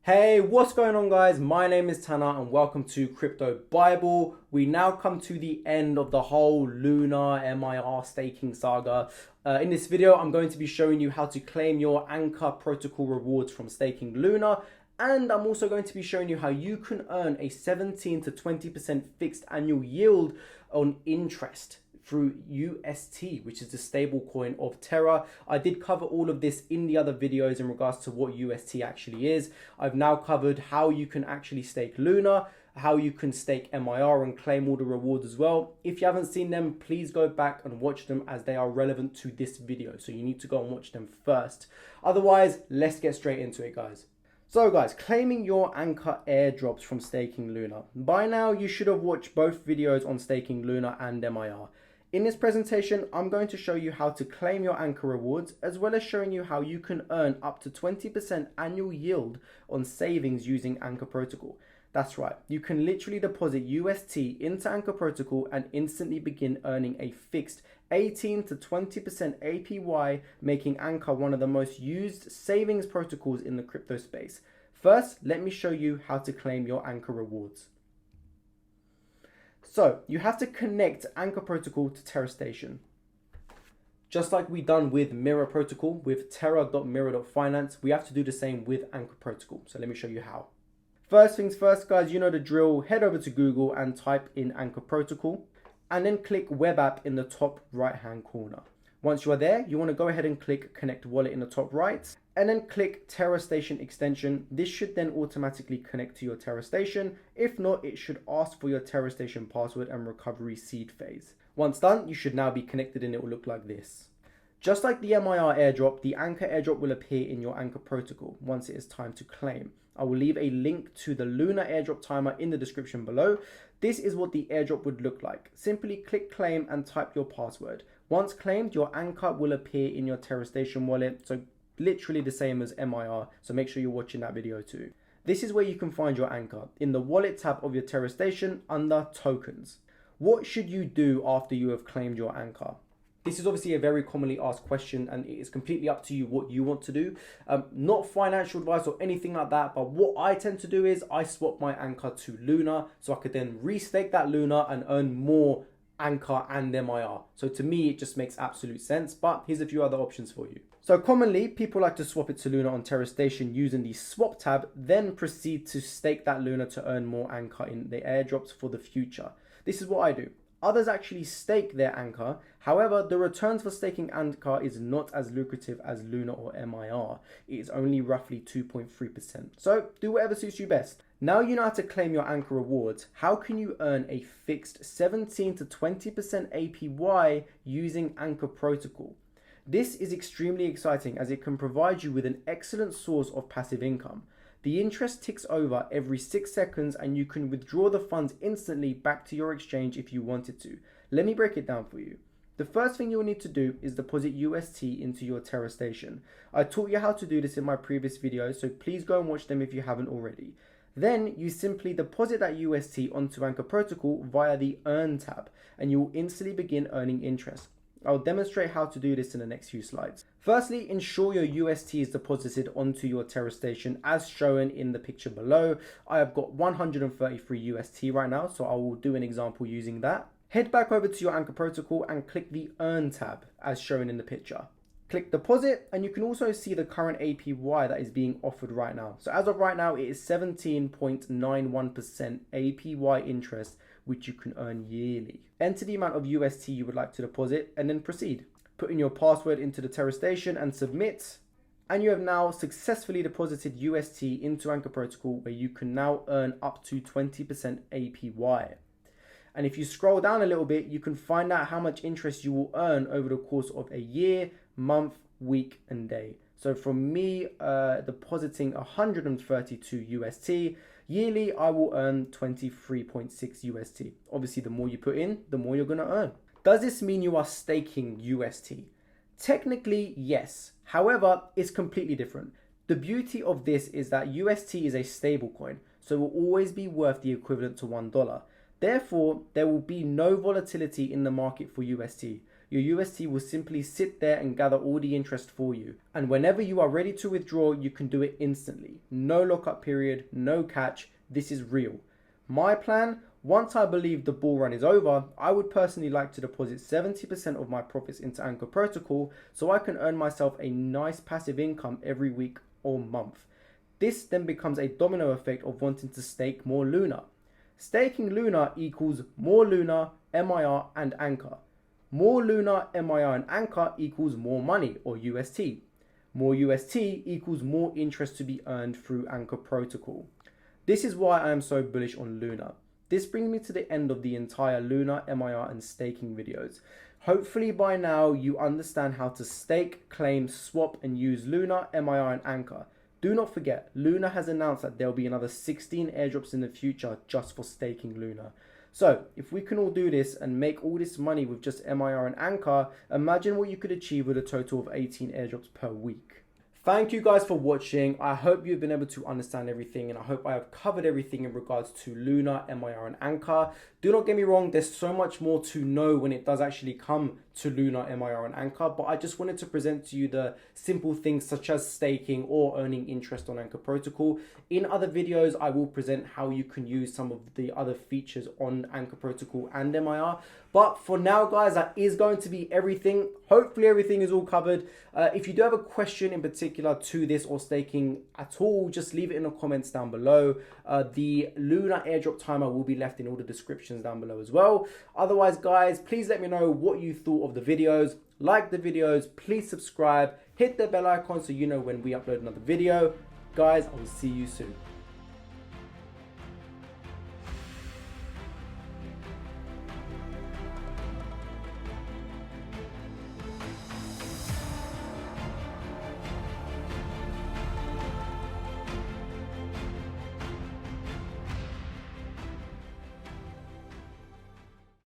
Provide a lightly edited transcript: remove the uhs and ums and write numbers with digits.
Hey, what's going on, guys? My name is Tanner and welcome to Crypto Bible. We now come to the end of the whole Luna MIR staking saga. In this video, I'm going to be showing you how to claim your Anchor protocol rewards from staking Luna. And I'm also going to be showing you how you can earn a 17 to 20% fixed annual yield on interest through UST, which is the stable coin of Terra. I did cover all of this in the other videos in regards to what UST actually is. I've now covered how you can actually stake Luna, how you can stake MIR and claim all the rewards as well. If you haven't seen them, please go back and watch them as they are relevant to this video. So you need to go and watch them first. Otherwise, let's get straight into it, guys. So guys, claiming your Anchor airdrops from staking Luna. By now, you should have watched both videos on staking Luna and MIR. In this presentation, I'm going to show you how to claim your Anchor rewards, as well as showing you how you can earn up to 20% annual yield on savings using Anchor Protocol. That's right, you can literally deposit UST into Anchor Protocol and instantly begin earning a fixed 18 to 20% APY, making Anchor one of the most used savings protocols in the crypto space. First, let me show you how to claim your Anchor rewards. So you have to connect Anchor Protocol to Terra Station. Just like we done with Mirror Protocol with terra.mirror.finance, we have to do the same with Anchor Protocol. So let me show you how. First things first, guys, you know the drill. Head over to Google and type in Anchor Protocol and then click Web App in the top right hand corner. Once you are there, you want to go ahead and click Connect Wallet in the top right and then click Terra Station extension. This should then automatically connect to your Terra Station. If not, it should ask for your Terra Station password and recovery seed phase. Once done, you should now be connected and it will look like this. Just like the MIR airdrop, the Anchor airdrop will appear in your Anchor Protocol once it is time to claim. I will leave a link to the Luna airdrop timer in the description below. This is what the airdrop would look like. Simply click claim and type your password. Once claimed, your Anchor will appear in your Terra Station wallet. So literally the same as MIR. So make sure you're watching that video too. This is where you can find your Anchor in the wallet tab of your Terra Station under tokens. What should you do after you have claimed your Anchor? This is obviously a very commonly asked question and it is completely up to you what you want to do. Not financial advice or anything like that, but what I tend to do is I swap my Anchor to Luna so I could then restake that Luna and earn more Anchor and MIR. So to me, it just makes absolute sense, but here's a few other options for you. So commonly, people like to swap it to Luna on Terra Station using the swap tab, then proceed to stake that Luna to earn more Anchor in the airdrops for the future. This is what I do. Others actually stake their Anchor. However, the returns for staking Anchor is not as lucrative as Luna or MIR. It is only roughly 2.3%. So do whatever suits you best. Now you know how to claim your Anchor rewards. How can you earn a fixed 17 to 20% APY using Anchor Protocol? This is extremely exciting as it can provide you with an excellent source of passive income. The interest ticks over every 6 seconds and you can withdraw the funds instantly back to your exchange if you wanted to. Let me break it down for you. The first thing you will need to do is deposit UST into your Terra Station. I taught you how to do this in my previous videos, so please go and watch them if you haven't already. Then you simply deposit that UST onto Anchor Protocol via the Earn tab and you will instantly begin earning interest. I'll demonstrate how to do this in the next few slides. Firstly, ensure your UST is deposited onto your Terra Station as shown in the picture below. I have got 133 UST right now, so I will do an example using that. Head back over to your Anchor Protocol and click the Earn tab as shown in the picture. Click deposit and you can also see the current APY that is being offered right now. So as of right now, it is 17.91% APY interest, which you can earn yearly. Enter the amount of UST you would like to deposit and then proceed. Put in your password into the Terra Station and submit. And you have now successfully deposited UST into Anchor Protocol where you can now earn up to 20% APY. And if you scroll down a little bit, you can find out how much interest you will earn over the course of a year, month, week, and day. So from me depositing 132 UST, yearly I will earn 23.6 UST. Obviously, the more you put in, the more you're going to earn. Does this mean you are staking UST? Technically, yes. However, it's completely different. The beauty of this is that UST is a stable coin, so it will always be worth the equivalent to $1. Therefore, there will be no volatility in the market for UST. your UST will simply sit there and gather all the interest for you. And whenever you are ready to withdraw, you can do it instantly. No lockup period, no catch. This is real. My plan, once I believe the bull run is over, I would personally like to deposit 70% of my profits into Anchor Protocol so I can earn myself a nice passive income every week or month. This then becomes a domino effect of wanting to stake more Luna. Staking Luna equals more Luna, MIR, and Anchor. More Luna, MIR, and Anchor equals more money, or UST. More UST equals more interest to be earned through Anchor Protocol. This is why I am so bullish on Luna. This brings me to the end of the entire Luna, MIR, and staking videos. Hopefully by now you understand how to stake, claim, swap, and use Luna, MIR, and Anchor. Do not forget, Luna has announced that there will be another 16 airdrops in the future just for staking Luna. So, if we can all do this and make all this money with just MIR and Anchor, imagine what you could achieve with a total of 18 airdrops per week. Thank you guys for watching. I hope you've been able to understand everything, and I hope I have covered everything in regards to Luna, MIR, and Anchor. Do not get me wrong, there's so much more to know when it does actually come to Luna, MIR, and Anchor, but I just wanted to present to you the simple things such as staking or earning interest on Anchor Protocol. In other videos, I will present how you can use some of the other features on Anchor Protocol and MIR. But for now, guys, that is going to be everything. Hopefully everything is all covered. If you do have a question in particular to this or staking at all, just leave it in the comments down below. The Luna airdrop timer will be left in all the descriptions down below as well. Otherwise, guys, please let me know what you thought of the videos. Like the videos, please subscribe, hit the bell icon so you know when we upload another video. Guys, I will see you soon.